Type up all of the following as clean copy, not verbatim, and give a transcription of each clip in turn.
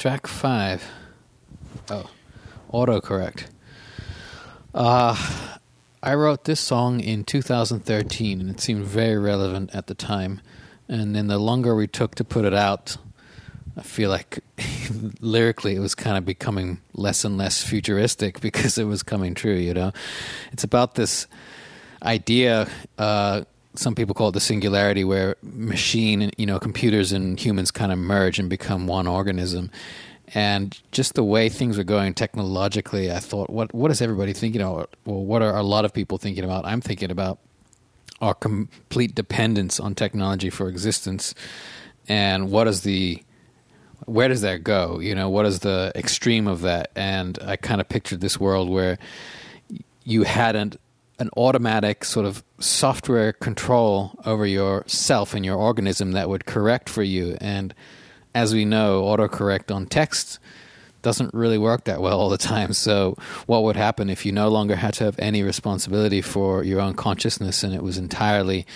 Track 5. Oh, autocorrect. I wrote this song in 2013, and it seemed very relevant at the time. And then the longer we took to put it out, I feel like lyrically it was kind of becoming less and less futuristic because it was coming true, you know? It's about this idea, some people call it the singularity, where machine, you know, computers and humans kind of merge and become one organism. And just the way things were going technologically, I thought, what is everybody thinking about? Well, what are a lot of people thinking about? I'm thinking about our complete dependence on technology for existence, and where does that go? You know, what is the extreme of that? And I kind of pictured this world where you had an automatic sort of software control over yourself and your organism that would correct for you. And as we know, autocorrect on text doesn't really work that well all the time. So what would happen if you no longer had to have any responsibility for your own consciousness and it was entirely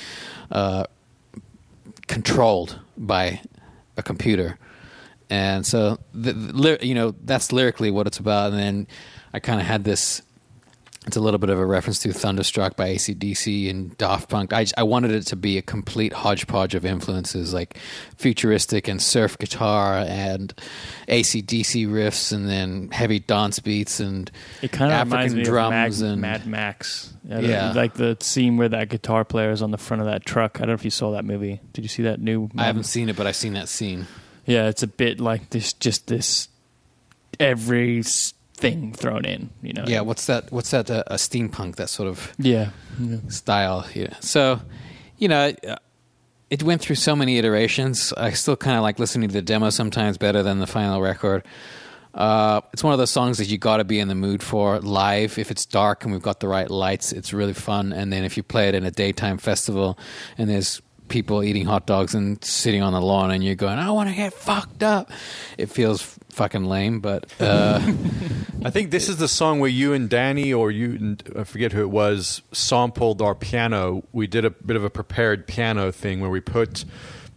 controlled by a computer? And so, you know, that's lyrically what it's about. And then I kind of had this, it's a little bit of a reference to Thunderstruck by AC/DC and Daft Punk. I wanted it to be a complete hodgepodge of influences, like futuristic and surf guitar and AC/DC riffs, and then heavy dance beats and it kind of African reminds me drums of and Mad Max. Yeah, like the scene where that guitar player is on the front of that truck. I don't know if you saw that movie. Did you see that new? I haven't seen it, but I've seen that scene. Yeah, it's a bit like this every thing thrown in, you know. Yeah, what's that? A steampunk, that sort of style. Yeah. So, you know, it went through so many iterations. I still kind of like listening to the demo sometimes better than the final record. It's one of those songs that you got to be in the mood for live. If it's dark and we've got the right lights, it's really fun. And then if you play it in a daytime festival and there's people eating hot dogs and sitting on the lawn and you're going, I want to get fucked up, it feels fucking lame. But I think this is the song where you and Danny, or you and I forget who it was, sampled our piano. We did a bit of a prepared piano thing where we put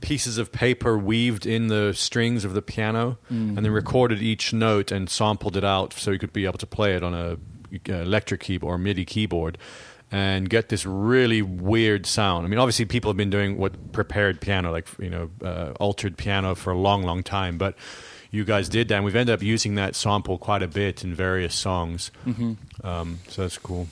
pieces of paper weaved in the strings of the piano and then recorded each note and sampled it out so you could be able to play it on a electric keyboard or MIDI keyboard and get this really weird sound. I mean, obviously people have been doing prepared piano, like, you know, altered piano for a long, long time, but you guys did that, and we've ended up using that sample quite a bit in various songs. So that's cool.